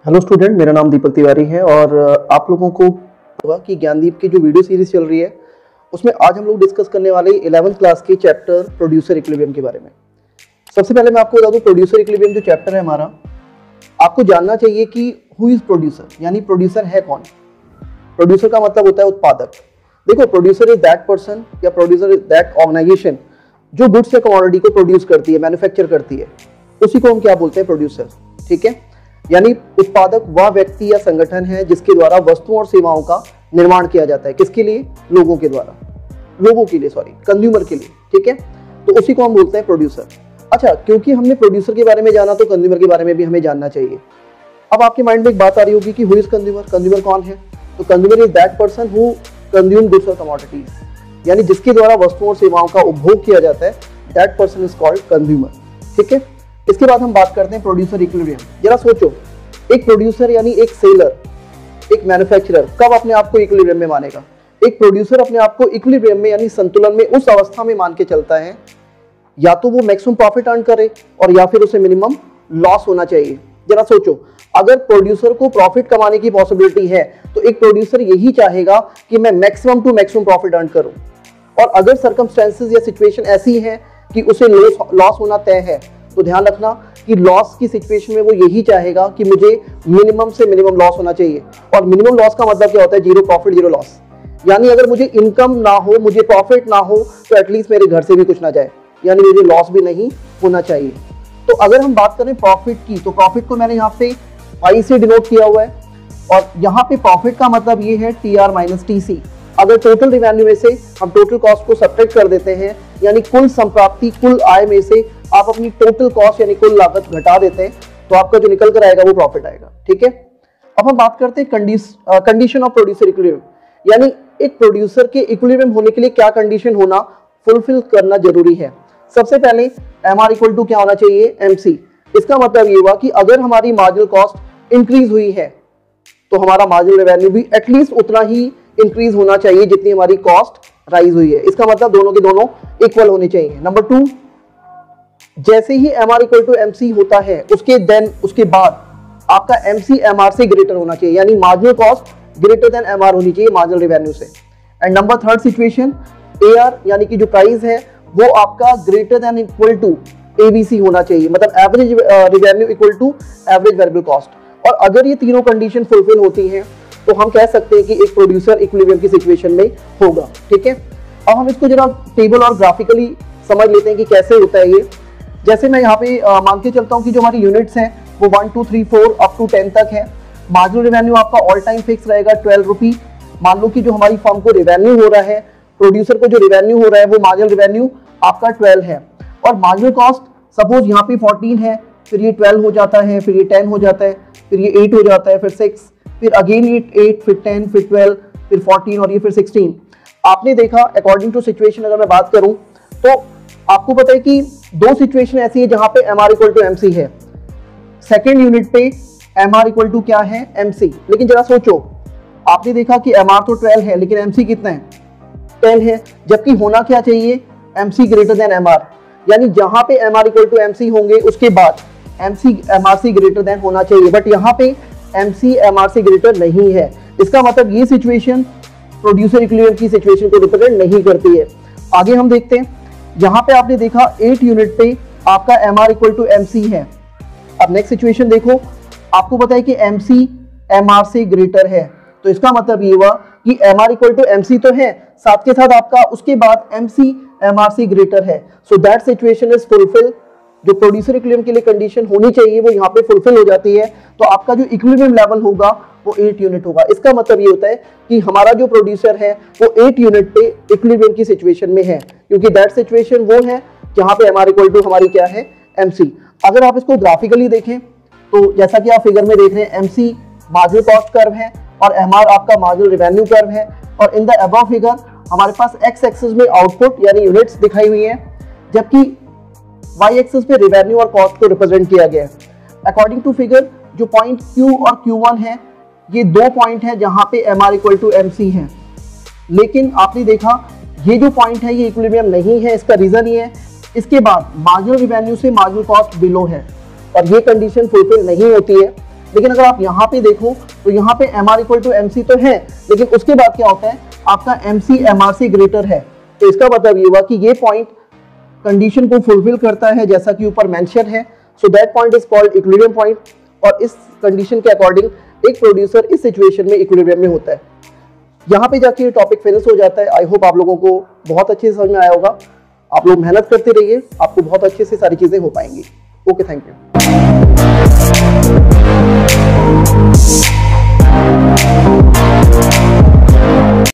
Hello student, मेरा नाम दीपक तिवारी है और आप लोगों को होगा कि ज्ञानदीप की जो वीडियो सीरीज चल रही है उसमें आज हम लोग डिस्कस करने वाले 11th क्लास के चैप्टर प्रोड्यूसर इक्विलिब्रियम के बारे में। सबसे पहले मैं आपको बता दूं, प्रोड्यूसर इक्विलिब्रियम जो चैप्टर है हमारा, आपको जानना चाहिए कि हु इज प्रोड्यूसर, यानी प्रोड्यूसर है कौन। प्रोड्यूसर का मतलब होता है उत्पादक। देखो, प्रोड्यूसर इज दैट पर्सन या प्रोड्यूसर इज दैट ऑर्गेनाइजेशन जो गुड्स या कमोडिटी को प्रोड्यूस करती है, मैन्युफैक्चर करती है, उसी को हम क्या बोलते हैं, प्रोड्यूसर। ठीक है, यानी उत्पादक वह व्यक्ति या संगठन है जिसके द्वारा वस्तुओं और सेवाओं का निर्माण किया जाता है। किसके लिए? लोगों के द्वारा, कंज्यूमर के लिए। ठीक है, तो उसी को हम बोलते हैं प्रोड्यूसर। अच्छा, क्योंकि हमने प्रोड्यूसर के बारे में जाना तो कंज्यूमर के बारे में भी हमें जानना चाहिए। अब आपके माइंड में एक बात आ रही होगी कि हु इज कंज्यूमर, कंज्यूमर कौन है? तो consumer is that person who consume goods और कमोडिटीज, यानी जिसके द्वारा वस्तुओं और सेवाओं का उपभोग किया जाता है, that person is called consumer. ठीक है, इसके बाद हम बात करते हैं प्रोड्यूसर इक्विलिब्रियम। जरा सोचो, एक प्रोड्यूसर यानी एक सेलर, एक मैन्युफैक्चरर कब अपने आप को इक्विलिब्रियम में मानेगा? एक प्रोड्यूसर अपने आप को इक्विलिब्रियम में यानी संतुलन में उस अवस्था में मान के चलता है या तो वो मैक्सिमम प्रॉफिट अर्न करे और या फिर उसे मिनिमम लॉस होना चाहिए। जरा सोचो, अगर प्रोड्यूसर को प्रॉफिट कमाने की पॉसिबिलिटी है तो एक प्रोड्यूसर यही चाहेगा कि मैं maximum to maximum profit earn करूं। और अगर सर्कमस्टेंसेस या सिचुएशन ऐसी है कि उसे लॉस होना तय है, तो ध्यान रखना कि लॉस की सिचुएशन में वो यही चाहेगा कि मुझे मिनिमम से मिनिमम लॉस होना चाहिए। और मिनिमम लॉस का मतलब क्या होता है? Zero profit zero loss. यानी अगर मुझे इनकम ना हो, मुझे प्रॉफिट ना हो, तो एटलीस्ट मेरे घर से भी कुछ ना जाए, यानी मुझे लॉस भी नहीं होना चाहिए। तो अगर हम बात करें प्रॉफिट की, तो प्रॉफिट को मैंने यहाँ पे पाई से डिनोट किया हुआ है और यहाँ पे प्रॉफिट का मतलब ये है TR माइनस TC। अगर टोटल रिवेन्यू में से हम टोटल कॉस्ट को सब्ट्रैक्ट कर देते हैं, यानी कुल संप्राप्ति, कुल आय में से आप अपनी टोटल कॉस्ट यानी कुल लागत घटा देते हैं, तो आपका जो निकल कर आएगा वो प्रॉफिट आएगा। ठीक है, अब हम बात करते हैं कंडीशन ऑफ प्रोड्यूसर इक्विलिब्रियम, यानी एक प्रोड्यूसर के इक्विलिब्रियम होने के लिए क्या कंडीशन होना, फुलफिल करना जरूरी है। सबसे पहले MR इक्वल टू क्या होना चाहिए? MC। इसका मतलब ये हुआ कि अगर हमारी मार्जिनल कॉस्ट इंक्रीज हुई है तो हमारा मार्जिनल रेवेन्यू भी एटलीस्ट उतना ही इंक्रीज होना चाहिए जितनी हमारी कॉस्ट राइज हुई है। इसका मतलब दोनों के दोनों इक्वल होने चाहिए। नंबर 2, जैसे ही MR इक्वल टू MC होता है उसके बाद आपका MC MR से ग्रेटर होना चाहिए, यानी marginal cost greater than MR होनी चाहिए मार्जिनल रेवेन्यू से। एंड नंबर 3 सिचुएशन, AR यानी कि जो प्राइस है वो आपका greater than equal to ABC होना चाहिए, मतलब average revenue equal to average variable cost. और अगर ये तीनों कंडीशन फुलफिल होती हैं तो हम कह सकते हैं कि एक प्रोड्यूसर इक्विलिब्रियम की सिचुएशन में होगा। ठीक है, अब हम इसको जरा टेबल और ग्राफिकली समझ लेते हैं कि कैसे होता है ये। जैसे मैं यहाँ पे मान के चलता हूँ कि जो हमारी यूनिट्स हैं वो 1 2 3 4 अप टू 10 तक है। मार्जिनल रेवेन्यू आपका ऑल टाइम फिक्स रहेगा 12 रुपी। मान लो कि जो हमारी फर्म को रेवेन्यू हो रहा है, प्रोड्यूसर को जो रेवेन्यू हो रहा है वो मार्जिनल रेवेन्यू आपका 12 है। और मार्जिनल कॉस्ट सपोज यहाँ पे 14 है, फिर ये 12 हो जाता है, फिर ये 10 हो जाता है, फिर ये 8 हो जाता है, फिर 6, फिर अगेन ये 8, फिर 10, फिर 12, फिर 14 और ये फिर 16। आपने देखा अकॉर्डिंग टू सिचुएशन अगर मैं बात करूं तो आपको पता है कि दो सिचुएशन ऐसी है जहां पे MR इक्वल टू MC है। सेकेंड यूनिट पे MR इक्वल टू क्या है? MC। लेकिन जरा सोचो, आपने देखा कि MR तो 12 है लेकिन MC कितना है? 10 है, जबकि होना क्या चाहिए? MC ग्रेटर देन MR, यानी जहां पे MR इक्वल टू MC होंगे उसके बाद MC MR से ग्रेटर देन होना चाहिए, बट यहाँ पे MC MR से ग्रेटर नहीं है। इसका मतलब ये सिचुएशन प्रोड्यूसर इक्विलिब्रियम की सिचुएशन को रिप्रेजेंट नहीं करती है। आगे हम देखते हैं, यहाँ पे आपने देखा 8 यूनिट पे आपका MR इक्वल टू MC है। अब नेक्स्ट सिचुएशन देखो, आपको पता है कि MC MR से ग्रेटर है, तो इसका मतलब ये हुआ कि MR इक्वल टू MC तो है, साथ के साथ आपका उसके बाद MC MR से ग्रेटर है। So that situation is fulfil. जो प्रोड्यूसर इक्विलिब्रियम के लिए कंडीशन होनी चाहिए वो यहाँ पे फुलफिल हो जाती है, तो आपका जो इक्विलिब्रियम लेवल होगा वो 8 यूनिट होगा। इसका मतलब ये होता है कि हमारा जो प्रोड्यूसर है वो 8 यूनिट पे इक्विलिब्रियम की सिचुएशन में है, क्योंकि दैट सिचुएशन वो है जहां पे MR इक्वल टू हमारी क्या है? MC। अगर आप इसको ग्राफिकली देखें तो जैसा कि आप फिगर में देख रहे हैं, MC मार्जिनल कॉस्ट कर्व है और MR आपका मार्जिनल रेवेन्यू कर्व है। और इन द अबव फिगर हमारे पास एक्स एक्सिस में आउटपुट यानी यूनिट्स दिखाई हुई है, जबकि वाई एक्सिस पे रेवेन्यू और कॉस्ट को रिप्रेजेंट किया गया है। अकॉर्डिंग टू फिगर जो पॉइंट Q और Q1 है, ये दो पॉइंट है जहां पे MR इक्वल टू MC है। लेकिन आपने देखा ये जो पॉइंट है ये इक्विलिब्रियम नहीं है। इसका रीजन ये है, इसके बाद मार्जिनल रेवेन्यू से मार्जिनल कॉस्ट बिलो है और ये कंडीशन फुलफिल नहीं होती है। लेकिन अगर आप यहाँ पे देखो तो यहाँ पे mr इक्वल टू mc तो है, लेकिन उसके बाद क्या होता है, आपका mc mr से ग्रेटर है। तो इसका मतलब ये हुआ कि ये पॉइंट कंडीशन को फुलफिल करता है जैसा कि ऊपर मेंशन है। So that point is called equilibrium point, और इस कंडीशन के अकॉर्डिंग एक प्रोड्यूसर इस सिचुएशन में इक्विलिब्रियम में होता है। यहाँ पे जाके ये टॉपिक फिनिश हो जाता है। आई होप आप लोगों को बहुत अच्छे से समझ में आया होगा। आप लोग मेहनत करते रहिए, आपको बहुत अच्छे से सारी चीजें हो पाएंगी। Okay, thank you.